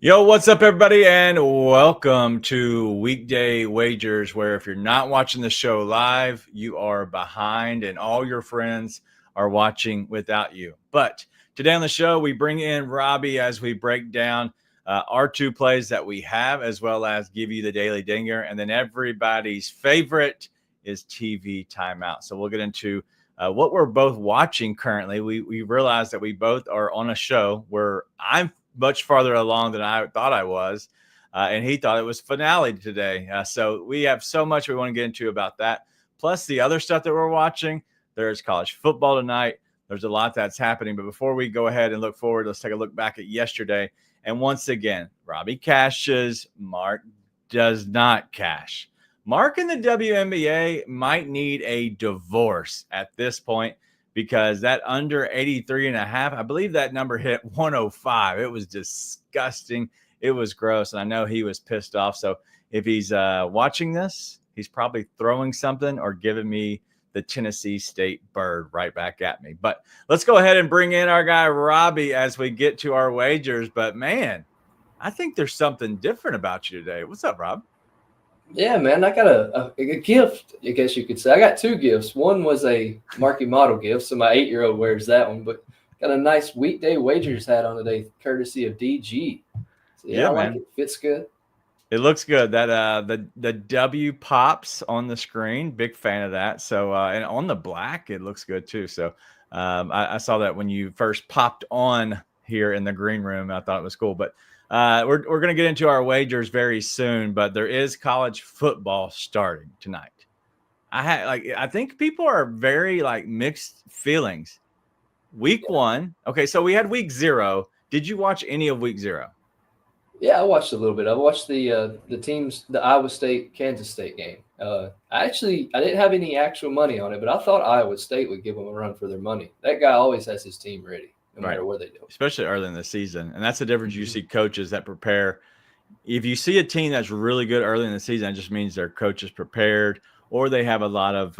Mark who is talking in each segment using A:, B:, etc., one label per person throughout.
A: Yo, what's up, everybody, and welcome to Weekday Wagers, where if you're not watching the show live, you are behind and all your friends are watching without you. But today on the show, we bring in Robbie as we break down our two plays that we have, as well as give you the daily dinger. And then everybody's favorite is TV timeout. So we'll get into what we're both watching currently. We realize that we both are on a show where I'm much farther along than I thought I was. And he thought it was finale today. So we have so much we want to get into about that. Plus the other stuff that we're watching. There's college football tonight. There's a lot that's happening. But before we go ahead and look forward, let's take a look back at yesterday. And once again, Robbie cashes. Mark does not cash. Mark in the WNBA might need a divorce at this point, because that under 83.5, I believe that number hit 105. It was disgusting. It was gross. And I know he was pissed off. So if he's watching this, he's probably throwing something or giving me the Tennessee State bird right back at me. But let's go ahead and bring in our guy, Robbie, as we get to our wagers. But, man, I think there's something different about you today. What's up, Rob?
B: Yeah, man, I got a gift, I guess you could say. I got two gifts. One was a Marky Model gift, so my 8-year-old wears that one. But got a nice Weekday Wagers hat on today, courtesy of DG. So, yeah, I like it. Fits good.
A: It looks good. That the W pops on the screen. Big fan of that. So and on the black, it looks good too. So I saw that when you first popped on here in the green room. I thought it was cool. But we're going to get into our wagers very soon, but there is college football starting tonight. I think people are very mixed feelings. Week 1. Okay, so we had week 0. Did you watch any of week 0?
B: Yeah, I watched a little bit. I watched the teams, the Iowa State, Kansas State game. I didn't have any actual money on it, but I thought Iowa State would give them a run for their money. That guy always has his team ready, no matter what they do.
A: Especially early in the season. And that's the difference. You see coaches that prepare. If you see a team that's really good early in the season, it just means their coach is prepared, or they have a lot of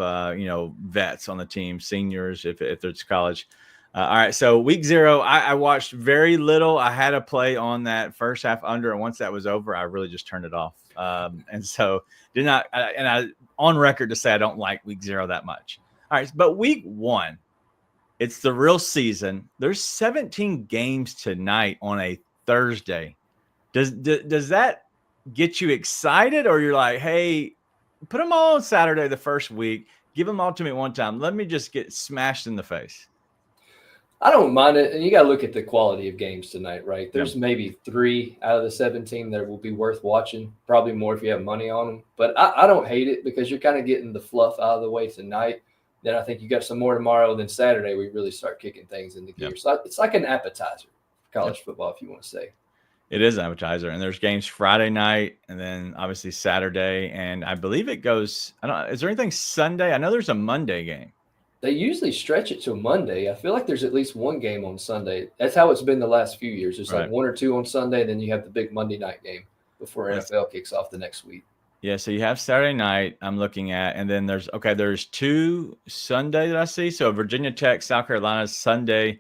A: vets on the team, seniors, if it's college. All right, so week 0, I watched very little. I had a play on that first half under, and once that was over, I really just turned it off. And so did not. And I on record to say I don't like week 0 that much. All right, but week 1, it's the real season. There's 17 games tonight on a Thursday. Does that get you excited, or you're like, hey, put them all on Saturday the first week, give them all to me at one time. Let me just get smashed in the face.
B: I don't mind it. And you got to look at the quality of games tonight, right? There's maybe 3 out of the 17 that will be worth watching, probably more if you have money on them. But I don't hate it, because you're kind of getting the fluff out of the way tonight. Then I think you got some more tomorrow. Then Saturday, we really start kicking things into gear. So it's like an appetizer for college football, if you want to say.
A: It is an appetizer. And there's games Friday night and then obviously Saturday. And I believe it goes, is there anything Sunday? I know there's a Monday game.
B: They usually stretch it to Monday. I feel like there's at least one game on Sunday. That's how it's been the last few years. There's like 1 or 2 on Sunday, then you have the big Monday night game before NFL kicks off the next week.
A: Yeah, so you have Saturday night I'm looking at, and then there's 2 Sunday that I see. So Virginia Tech, South Carolina Sunday,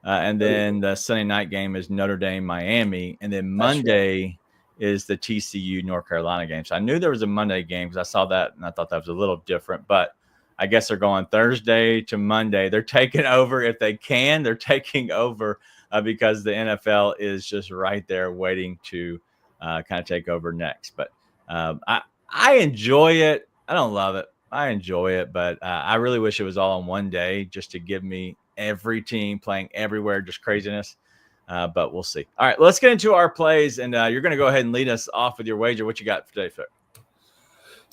A: and then the Sunday night game is Notre Dame, Miami, and then Monday is the TCU North Carolina game. So I knew there was a Monday game because I saw that and I thought that was a little different, but I guess they're going Thursday to Monday. They're taking over if they can. They're taking over because the NFL is just right there waiting to kind of take over next. But I enjoy it. I don't love it. I enjoy it, but I really wish it was all on one day just to give me every team playing everywhere, just craziness. But we'll see. All right, let's get into our plays, and you're going to go ahead and lead us off with your wager. What you got for today, Phil?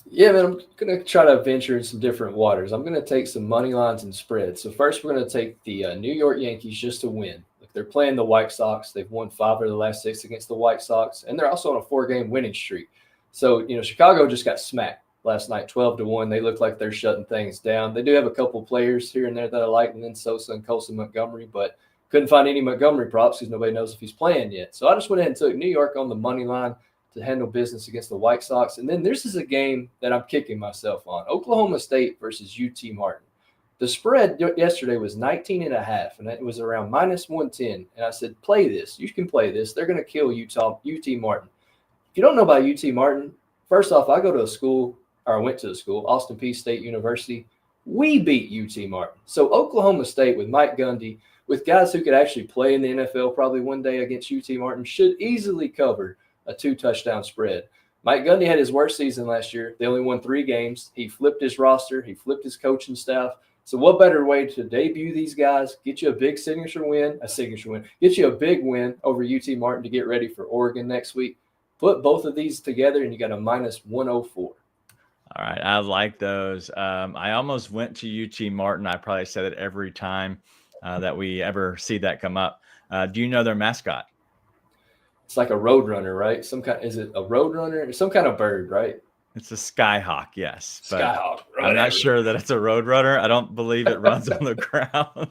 B: Yeah, man, I'm going to try to venture in some different waters. I'm going to take some money lines and spreads. So first, we're going to take the New York Yankees just to win. They're playing the White Sox. They've won 5 of the last 6 against the White Sox, and they're also on a 4-game winning streak. So, Chicago just got smacked last night, 12-1. They look like they're shutting things down. They do have a couple players here and there that I like, and then Sosa and Colson Montgomery, but couldn't find any Montgomery props because nobody knows if he's playing yet. So I just went ahead and took New York on the money line to handle business against the White Sox. And then this is a game that I'm kicking myself on. Oklahoma State versus UT Martin. The spread yesterday was 19.5, and it was around -110. And I said, play this. You can play this. They're going to kill UT Martin. If you don't know about UT Martin, first off, I went to a school, Austin Peay State University. We beat UT Martin. So Oklahoma State with Mike Gundy, with guys who could actually play in the NFL probably one day against UT Martin, should easily cover a 2-touchdown spread. Mike Gundy had his worst season last year. They only won 3 games. He flipped his roster. He flipped his coaching staff. So what better way to debut these guys, get you a big get you a big win over UT Martin to get ready for Oregon next week. Put both of these together, and you got a -104.
A: All right, I like those. I almost went to UT Martin. I probably said it every time that we ever see that come up. Do you know their mascot?
B: It's like a roadrunner, right? Is it a roadrunner? Some kind of bird, right?
A: It's a skyhawk, yes.
B: Skyhawk.
A: I'm not sure that it's a roadrunner. I don't believe it runs on the ground.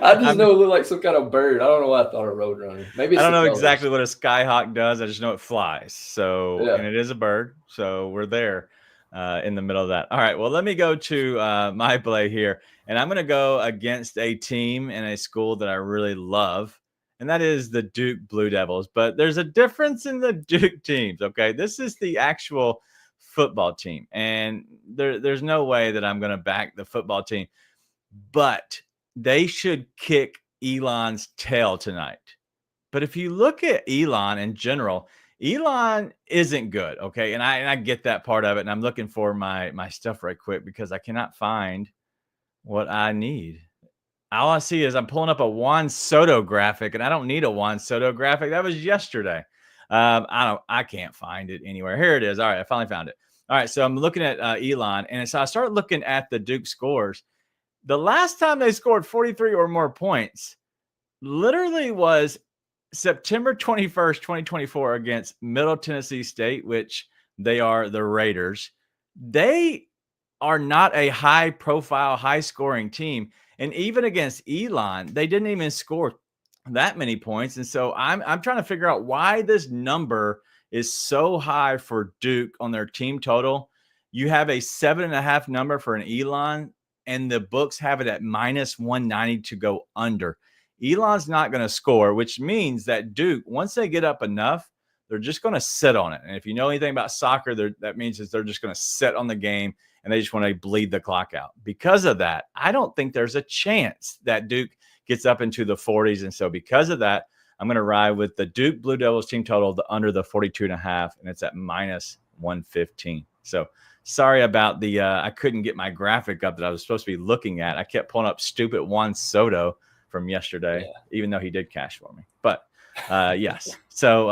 B: I just know it looked like some kind of bird. I don't know why I thought a roadrunner. Maybe it's
A: I don't know exactly what a skyhawk does. I just know it flies. So,
B: yeah.
A: And it is a bird. So we're there in the middle of that. All right. Well, let me go to my play here. And I'm going to go against a team and a school that I really love. And that is the Duke Blue Devils. But there's a difference in the Duke teams. Okay. This is the actual football team. And there's no way that I'm going to back the football team. But they should kick Elon's tail tonight. But if you look at Elon in general, Elon isn't good. Okay. And I get that part of it. And I'm looking for my stuff right quick because I cannot find what I need. All I see is I'm pulling up a Juan Soto graphic, and I don't need a Juan Soto graphic. That was yesterday. I can't find it anywhere. Here it is. All right. I finally found it. All right. So I'm looking at Elon, and so I start looking at the Duke scores. The last time they scored 43 or more points literally was September 21st, 2024 against Middle Tennessee State, which they are the Raiders. They are not a high-profile, high-scoring team. And even against Elon, they didn't even score that many points. And so I'm trying to figure out why this number is so high for Duke on their team total. You have a 7.5 number for an Elon, and the books have it at -190 to go under. Elon's not going to score, which means that Duke, once they get up enough, they're just going to sit on it. And if you know anything about soccer, that means they're just going to sit on the game and they just want to bleed the clock out. Because of that, I don't think there's a chance that Duke gets up into the 40s. And so because of that, I'm going to ride with the Duke Blue Devils team total under the 42.5, and it's at -115. So sorry about the I couldn't get my graphic up that I was supposed to be looking at. I kept pulling up stupid Juan Soto from yesterday, even though he did cash for me. But yes. So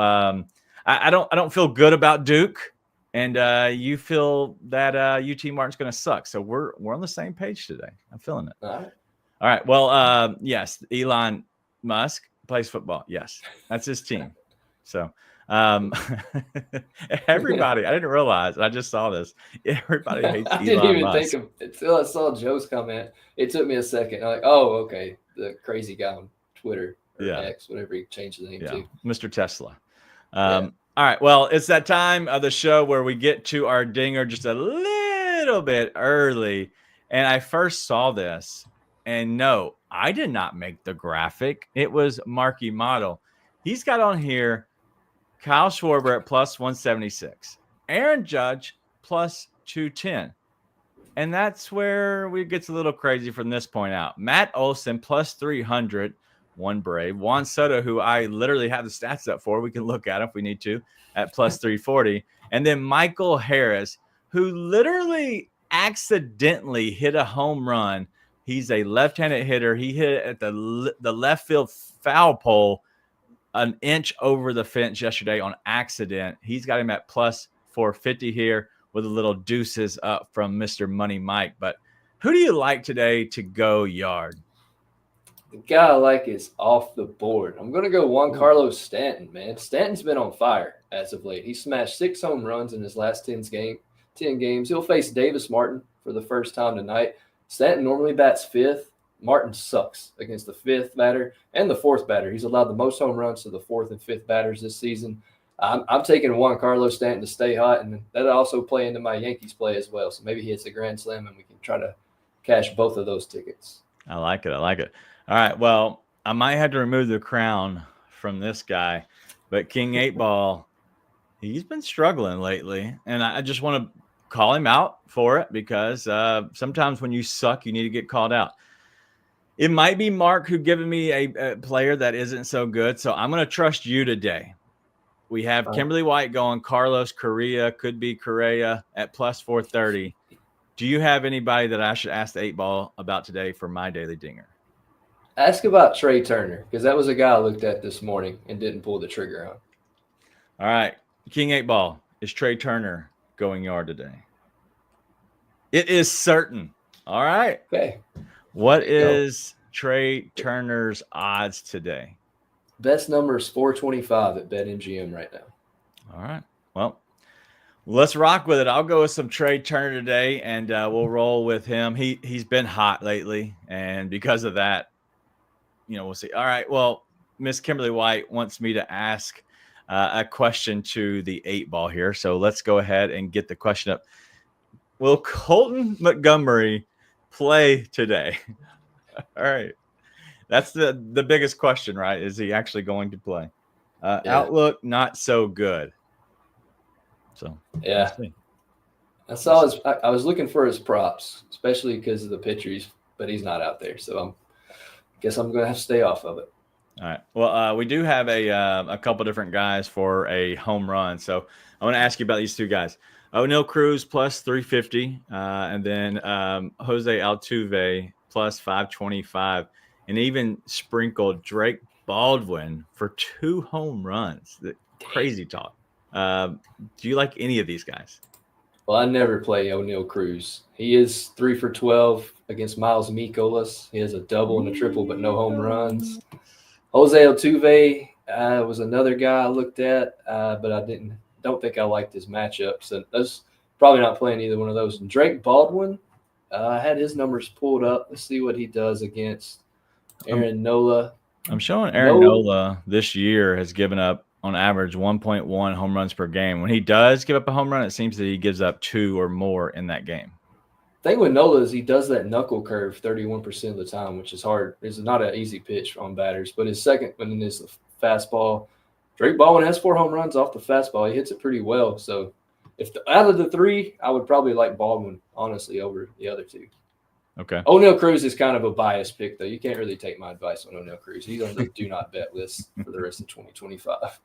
A: I don't feel good about Duke. And you feel that UT Martin's going to suck. So we're on the same page today. I'm feeling it. All right. Well, yes, Elon Musk plays football. Yes, that's his team. So everybody, I didn't realize. I just saw this. Everybody hates Elon Musk. I didn't even think of it until I saw Joe's comment. It took me a second. I'm like, oh, okay, the crazy guy on Twitter or X, whatever he changed the name to. Mr. Tesla. All right, well, it's that time of the show where we get to our dinger just a little bit early. And I first saw this, and no, I did not make the graphic. It was Marky Model. He's got on here Kyle Schwarber at +176, Aaron Judge +210. And that's where we gets a little crazy from this point out. Matt Olson +300. One Brave. Juan Soto, who I literally have the stats up for. We can look at him if we need to, at +340. And then Michael Harris, who literally accidentally hit a home run. He's a left-handed hitter. He hit it at the left field foul pole an inch over the fence yesterday on accident. He's got him at +450 here with a little deuces up from Mr. Money Mike. But who do you like today to go yard?
B: The guy I like is off the board. I'm going to go Juan Carlos Stanton, man. Stanton's been on fire as of late. He smashed 6 home runs in his last 10 games. He'll face Davis Martin for the first time tonight. Stanton normally bats 5th. Martin sucks against the 5th batter and the 4th batter. He's allowed the most home runs to the 4th and 5th batters this season. I'm taking Juan Carlos Stanton to stay hot, and that'll also play into my Yankees play as well. So maybe he hits a grand slam, and we can try to cash both of those tickets.
A: I like it. All right. Well, I might have to remove the crown from this guy, but King 8-Ball, he's been struggling lately, and I just want to call him out for it because sometimes when you suck, you need to get called out. It might be Mark who given me a player that isn't so good, so I'm going to trust you today. We have Kimberly White going, Carlos Correa, could be Correa at plus 430. Do you have anybody that I should ask the 8-Ball about today for my daily dinger?
B: Ask about Trey Turner, because that was a guy I looked at this morning and didn't pull the trigger on.
A: All right. King 8-Ball, is Trey Turner going yard today? It is certain. All right.
B: Okay.
A: What is Trey Turner's odds today?
B: Best number is 425 at BetMGM right now.
A: All right. Well, let's rock with it. I'll go with some Trey Turner today, and we'll roll with him. He's been hot lately, and because of that, we'll see. All right. Well, Miss Kimberly White wants me to ask a question to the 8-Ball here, so let's go ahead and get the question up. Will Colton Montgomery play today? All right. That's the biggest question, right? Is he actually going to play? Outlook, not so good. So,
B: yeah. I was looking for his props, especially because of the pitcher, but he's not out there. So I guess I'm going to have to stay off of it.
A: All right. Well, we do have a couple different guys for a home run. So I want to ask you about these 2 guys. O'Neal Cruz plus 350, and then Jose Altuve plus 525, and even sprinkled Drake Baldwin for 2 home runs. Crazy talk. Do you like any of these guys?
B: Well, I never play O'Neal Cruz. He is 3 for 12 against Miles Mikolas. He has a double and a triple, but no home runs. Jose Altuve was another guy I looked at, but I don't think I liked his matchup. So that's probably not playing either one of those. And Drake Baldwin, I had his numbers pulled up. Let's see what he does against Aaron Nola.
A: I'm showing Aaron Nola this year has given up on average 1.1 home runs per game. When he does give up a home run, it seems that he gives up 2 or more in that game.
B: The thing with Nola is he does that knuckle curve 31% of the time, which is hard. It's not an easy pitch on batters, but his second one is the fastball. Drake Baldwin has 4 home runs off the fastball. He hits it pretty well. So out of the 3, I would probably like Baldwin, honestly, over the other 2.
A: Okay.
B: O'Neal Cruz is kind of a biased pick, though. You can't really take my advice on O'Neal Cruz. He's on the do not bet list for the rest of 2025.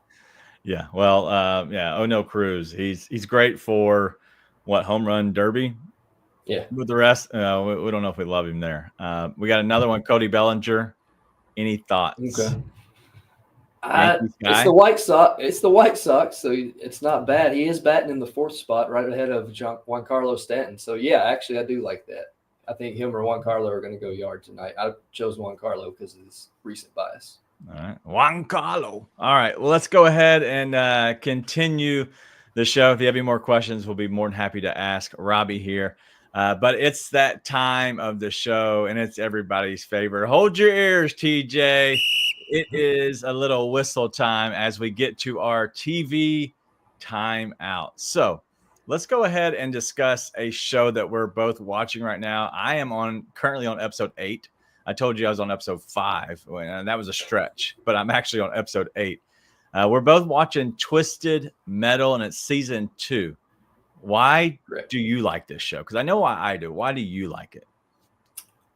A: Yeah. Well, O'Neal Cruz, he's great for home run derby.
B: Yeah.
A: With the rest, we don't know if we love him there. We got another one, Cody Bellinger. Any thoughts?
B: Okay. It's the White Sox. It's the White Sox, so it's not bad. He is batting in the 4th spot, right ahead of Juan Carlos Stanton. So yeah, actually, I do like that. I think him or Juan Carlo are going to go yard tonight. I chose Juan Carlo because of his recent bias.
A: All right, Juan Carlo. All right, well, let's go ahead and continue the show. If you have any more questions, we'll be more than happy to ask Robbie here. But it's that time of the show, and it's everybody's favorite. Hold your ears, TJ. It is a little whistle time as we get to our TV timeout. So let's go ahead and discuss a show that we're both watching right now. I am currently on episode 8. I told you I was on episode 5, and that was a stretch, but I'm actually on episode 8. We're both watching Twisted Metal, and it's season 2. Why do you like this show? Because I know why I do. Why do you like it?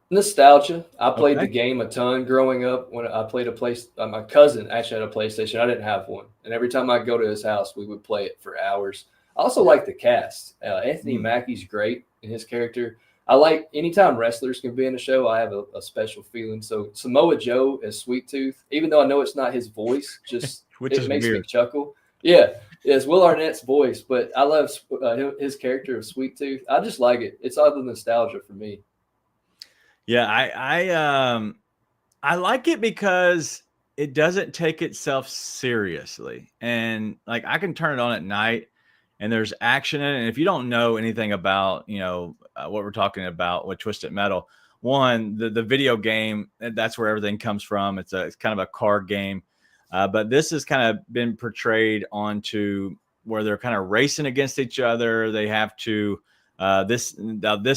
B: Nostalgia. I played the game a ton growing up. When I played my cousin actually had a PlayStation. I didn't have one. And every time I go to his house, we would play it for hours. I also like the cast. Anthony Mackie's great in his character. I like anytime wrestlers can be in a show, I have a special feeling. So Samoa Joe as Sweet Tooth, even though I know it's not his voice, just it makes me chuckle. Yeah, it's Will Arnett's voice, but I love his character of Sweet Tooth. I just like it. It's all the nostalgia for me.
A: Yeah, I I like it because it doesn't take itself seriously. And like I can turn it on at night and there's action in it. And if you don't know anything about, what we're talking about with Twisted Metal, one, the video game, that's where everything comes from. It's kind of a card game. But this has kind of been portrayed onto where they're kind of racing against each other. They have to, this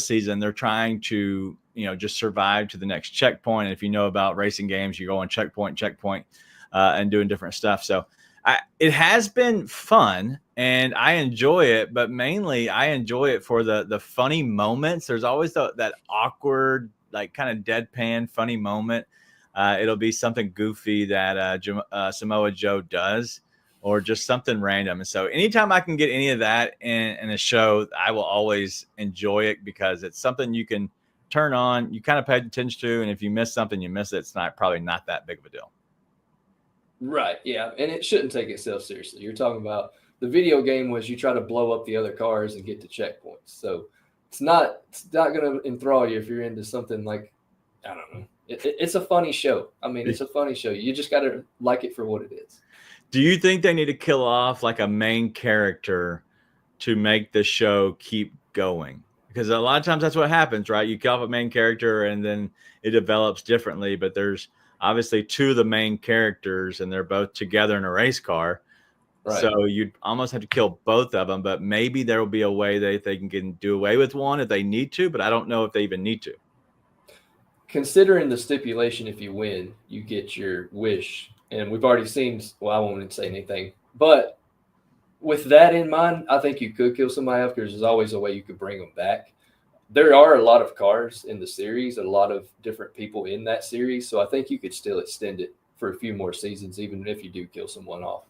A: season, they're trying to, just survive to the next checkpoint. And if you know about racing games, you go on checkpoint, and doing different stuff. So it has been fun and I enjoy it, but mainly I enjoy it for the funny moments. There's always that awkward, like kind of deadpan funny moment. It'll be something goofy that Samoa Joe does, or just something random. And so anytime I can get any of that in a show, I will always enjoy it because it's something you can turn on, you kind of pay attention to, and if you miss something, you miss it. It's probably not that big of a deal. Right.
B: Yeah. And it shouldn't take itself seriously. You're talking about the video game was you try to blow up the other cars and get to checkpoints. So it's not going to enthrall you if you're into something like, I don't know. It's a funny show. I mean, it's a funny show. You just got to like it for what it is.
A: Do you think they need to kill off like a main character to make the show keep going? Because a lot of times that's what happens, right? You kill off a main character and then it develops differently. But there's obviously two of the main characters and they're both together in a race car. Right. So you'd almost have to kill both of them. But maybe there will be a way that they can do away with one if they need to. But I don't know if they even need to.
B: Considering the stipulation, if you win, you get your wish. And we've already seen, well, I won't say anything. But with that in mind, I think you could kill somebody off because there's always a way you could bring them back. There are a lot of cars in the series, a lot of different people in that series. So I think you could still extend it for a few more seasons, even if you do kill someone off.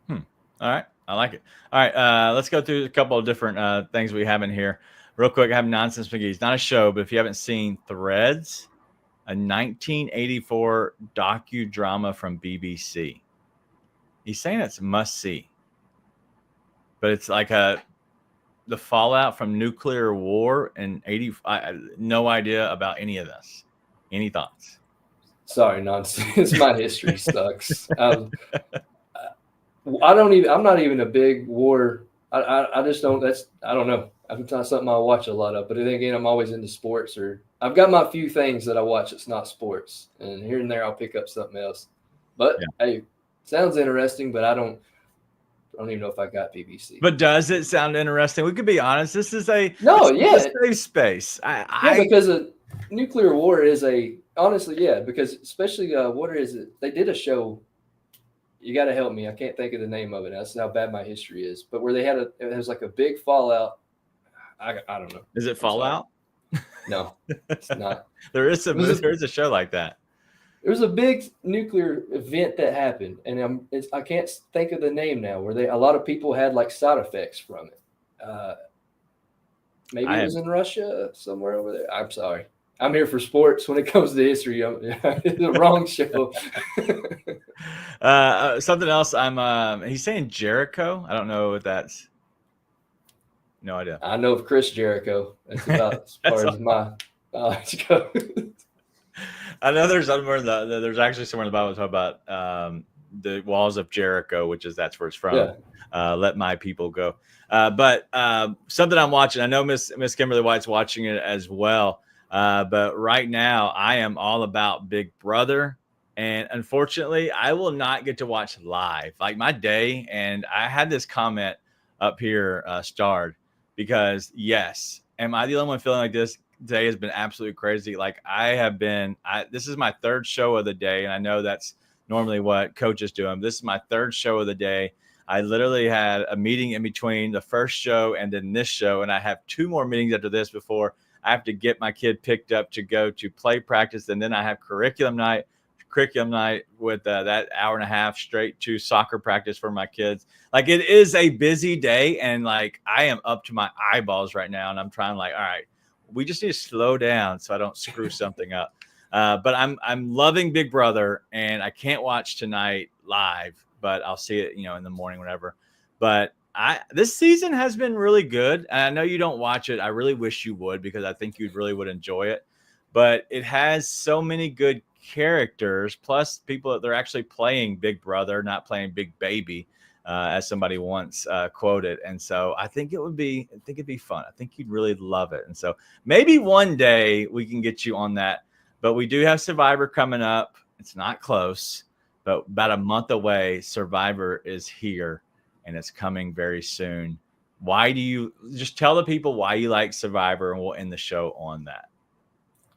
A: All right. I like it. All right. Let's go through a couple of different things we have in here. Real quick, I have Nonsense McGee. It's not a show, but if you haven't seen Threads, a 1984 docudrama from BBC. He's saying it's must see. But it's like the fallout from nuclear war in 85. No idea about any of this. Any thoughts?
B: Sorry, Nonsense. My history sucks. I'm not even a big war. I just don't. I don't know. It's not something I watch a lot of. But then again, I'm always into sports, or I've got my few things that I watch that's not sports, and here and there I'll pick up something else. But hey, sounds interesting. But I don't even know if I got BBC.
A: But does it sound interesting? We could be honest. This is a safe space.
B: Because a nuclear war is because especially what is it? They did a show. You got to help me. I can't think of the name of it. That's how bad my history is. But where it was like a big fallout. I don't know.
A: Is it Fallout?
B: No, it's not.
A: There is a show like that.
B: There was a big nuclear event that happened, and I can't think of the name now. Where a lot of people had like side effects from it. Maybe it was in Russia, somewhere over there. I'm sorry. I'm here for sports. When it comes to history, it's the wrong show.
A: Something else. He's saying Jericho. I don't know what that's. No idea.
B: I know of Chris Jericho. That's about as far as my knowledge goes.
A: I know there's actually somewhere in the Bible talk about the walls of Jericho, that's where it's from. Yeah. Let my people go. But something I'm watching. I know Miss Kimberly White's watching it as well. But right now I am all about Big Brother. And unfortunately, I will not get to watch live. Like my day, and I had this comment up here starred. Because yes, am I the only one feeling like this day has been absolutely crazy? Like this is my third show of the day. And I know that's normally what Coach is doing. This is my third show of the day. I literally had a meeting in between the first show and then this show. And I have two more meetings after this before I have to get my kid picked up to go to play practice. And then I have curriculum night with that hour and a half straight to soccer practice for my kids. Like it is a busy day, and like I am up to my eyeballs right now, and I'm trying all right, we just need to slow down so I don't screw something up. But I'm loving Big Brother, and I can't watch tonight live, but I'll see it, in the morning, whatever. But this season has been really good. And I know you don't watch it. I really wish you would, because I think you really would enjoy it. But it has so many good characters, plus people that they're actually playing Big Brother, not playing Big Baby, as somebody once quoted. And so I think it'd be fun. I think you'd really love it. And so maybe one day we can get you on that. But we do have Survivor coming up. It's not close, but about a month away. Survivor is here, and it's coming very soon. Why do you just tell the people why you like Survivor, and we'll end the show on that?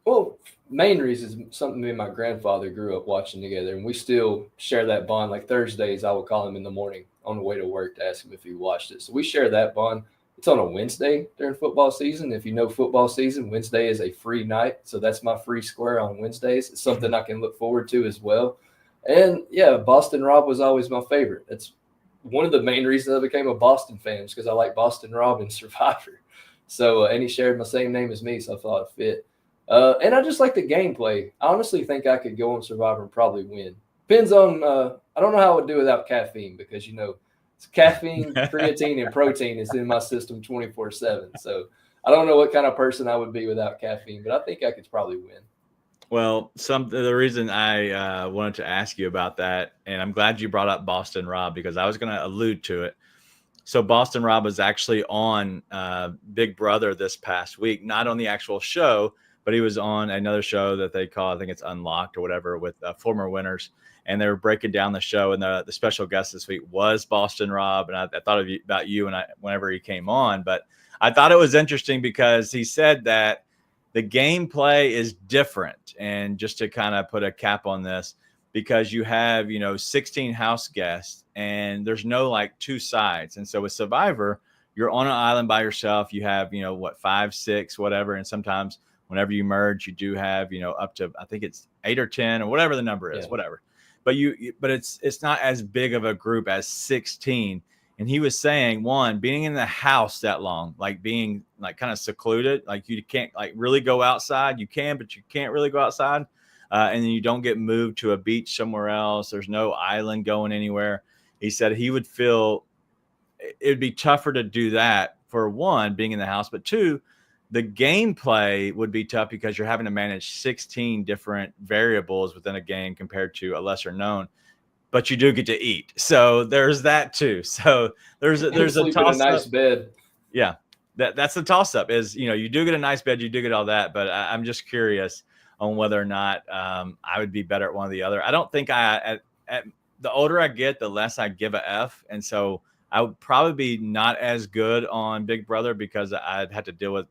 B: Well, main reason is something me and my grandfather grew up watching together, and we still share that bond. Like Thursdays, I would call him in the morning on the way to work to ask him if he watched it. So we share that bond. It's on a Wednesday during football season. If you know football season, Wednesday is a free night. So that's my free square on Wednesdays. It's something I can look forward to as well. And yeah, Boston Rob was always my favorite. That's one of the main reasons I became a Boston fan, because I like Boston Rob and Survivor. So, and he shared my same name as me, so I thought it fit. And I just like the gameplay. I honestly think I could go on Survivor and probably win. Depends on, I don't know how I would do without caffeine, because, it's caffeine, creatine, and protein is in my system 24/7. So I don't know what kind of person I would be without caffeine, but I think I could probably win.
A: Well, the reason I wanted to ask you about that, and I'm glad you brought up Boston Rob, because I was going to allude to it. So Boston Rob was actually on Big Brother this past week, not on the actual show, but he was on another show that they call, I think it's Unlocked or whatever, with former winners. And they were breaking down the show. And the special guest this week was Boston Rob. And I thought about you whenever he came on. But I thought it was interesting because he said that the gameplay is different. And just to kind of put a cap on this, because you have, 16 house guests and there's no like two sides. And so with Survivor, you're on an island by yourself. You have, 5, 6, whatever. And sometimes whenever you merge, you do have, up to, I think it's 8 or 10 or whatever the number is, whatever. But but it's not as big of a group as 16. And he was saying, one, being in the house that long, like being like kind of secluded, like you can't like really go outside. You can, but you can't really go outside. And then you don't get moved to a beach somewhere else. There's no island going anywhere. He said he would feel it'd be tougher to do that, for one, being in the house, but two, the gameplay would be tough because you're having to manage 16 different variables within a game compared to a lesser known, but you do get to eat. So there's that too. So there's a toss
B: a nice
A: up.
B: Bed.
A: Yeah. That's the toss up is, you do get a nice bed, you do get all that, but I'm just curious on whether or not I would be better at one or the other. I don't think at the older I get, the less I give a F. And so I would probably be not as good on Big Brother because I'd have to deal with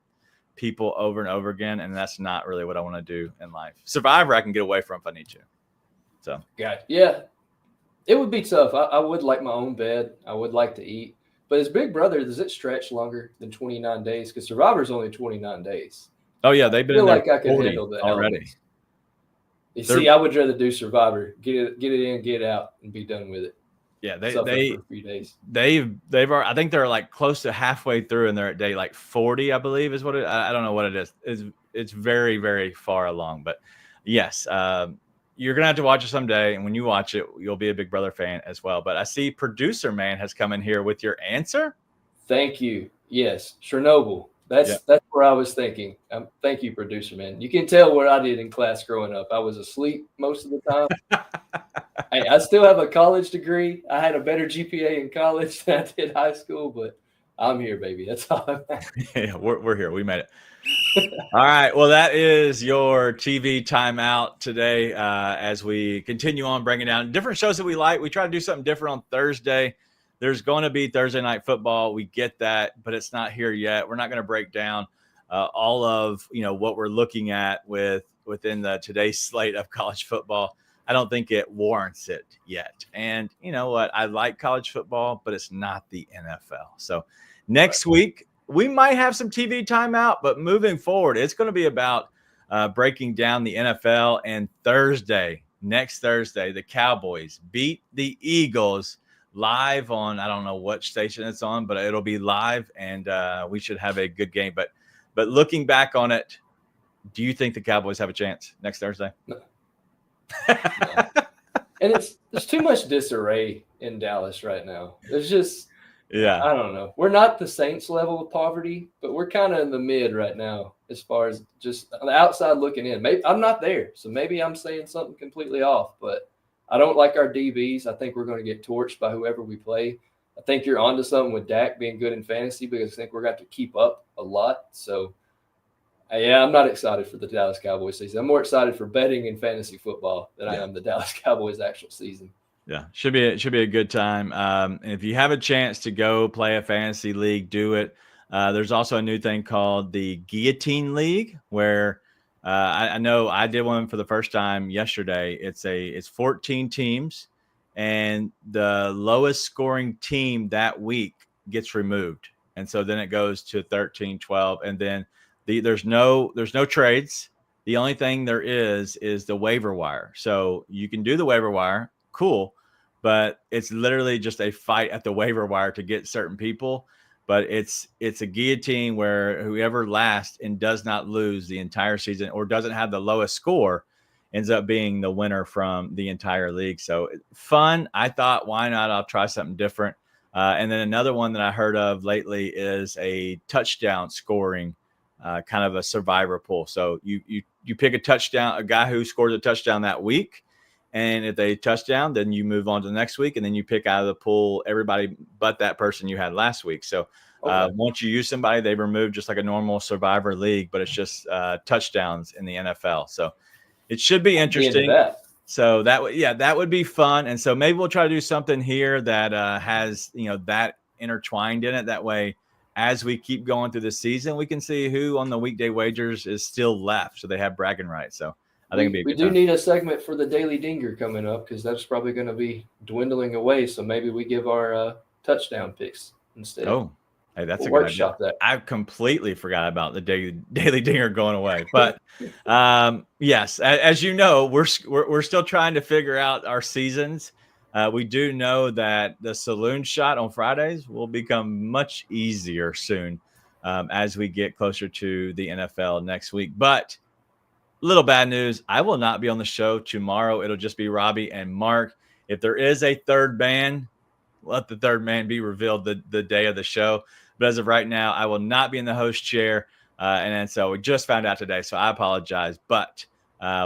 A: people over and over again. And that's not really what I want to do in life. Survivor, I can get away from if I need to. So,
B: yeah, it would be tough. I would like my own bed. I would like to eat. But as Big Brother, does it stretch longer than 29 days? Because Survivor's only 29 days.
A: Oh, yeah, they've been in there
B: like I can handle the
A: already.
B: Elements. You see, I would rather do Survivor, get it in, get it out, and be done with it.
A: Yeah,
B: they for a few days.
A: They've I think they're like close to halfway through, and they're at day like 40, I believe, is what I don't know what it is. It's very, very far along, but yes, you're gonna have to watch it someday, and when you watch it, you'll be a Big Brother fan as well. But I see Producer Man has come in here with your answer.
B: Thank you. Yes, Chernobyl. That's where I was thinking. Thank you, Producer Man. You can tell what I did in class growing up. I was asleep most of the time. Hey, I still have a college degree. I had a better GPA in college than I did high school, but I'm here, baby. That's all I'm at.
A: Yeah, we're here. We made it. All right. Well, that is your TV timeout today as we continue on bringing down different shows that we like. We try to do something different on Thursday. There's going to be Thursday Night Football. We get that, but it's not here yet. We're not going to break down all of what we're looking at within today's slate of college football. I don't think it warrants it yet. And you know what? I like college football, but it's not the NFL. So next week, we might have some TV timeout, but moving forward, it's going to be about breaking down the NFL. And next Thursday, the Cowboys beat the Eagles live on, I don't know what station it's on, but it'll be live, and we should have a good game. But looking back on it, do you think the Cowboys have a chance next Thursday?
B: No. And there's too much disarray in Dallas right now. There's just
A: Yeah.
B: I don't know. We're not the Saints level of poverty, but we're kind of in the mid right now as far as just on the outside looking in. Maybe I'm not there, so maybe I'm saying something completely off, but I don't like our DBs. I think we're going to get torched by whoever we play. I think you're onto something with Dak being good in fantasy because I think we're going to have to keep up a lot. So, yeah, I'm not excited for the Dallas Cowboys season. I'm more excited for betting in fantasy football than I am the Dallas Cowboys actual season.
A: Yeah, should be a good time. And if you have a chance to go play a fantasy league, do it. There's also a new thing called the Guillotine League, where I know I did one for the first time yesterday. It's 14 teams, and the lowest scoring team that week gets removed, and so then it goes to 13, 12, and then there's no trades. The only thing there is the waiver wire. So you can do the waiver wire. Cool. But it's literally just a fight at the waiver wire to get certain people. But it's a guillotine where whoever lasts and does not lose the entire season or doesn't have the lowest score ends up being the winner from the entire league. So fun. I thought, why not? I'll try something different. And then another one that I heard of lately is a touchdown scoring kind of a survivor pool. So you pick a guy who scores a touchdown that week. And if they touchdown, then you move on to the next week, and then you pick out of the pool everybody but that person you had last week. So once you use somebody, they remove just like a normal survivor league, but it's just touchdowns in the NFL. So it should be interesting. So that would be fun. And so maybe we'll try to do something here that has that intertwined in it. That way, as we keep going through the season, we can see who on the weekday wagers is still left, so they have bragging rights. So I think
B: we do need a segment for the Daily Dinger coming up because that's probably going to be dwindling away. So maybe we give our touchdown picks instead.
A: Oh, hey, that's a good idea. I completely forgot about the Daily Dinger going away. But yes, as you know, we're still trying to figure out our seasons. We do know that the Saloon Shot on Fridays will become much easier soon as we get closer to the NFL next week. But little bad news, I will not be on the show tomorrow. It'll just be Robbie and Mark. If there is a third man, let the third man be revealed the day of the show. But as of right now, I will not be in the host chair. And so we just found out today, so I apologize. But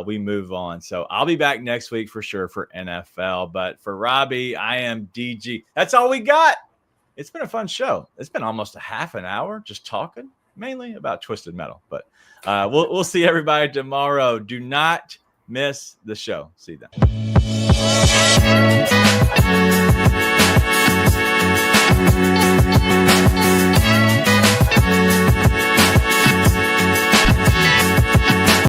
A: we move on. So I'll be back next week for sure for NFL. But for Robbie, I am DG. That's all we got. It's been a fun show. It's been almost a half an hour just talking, mainly about Twisted Metal. But we'll see everybody tomorrow. Do not miss the show. See you then.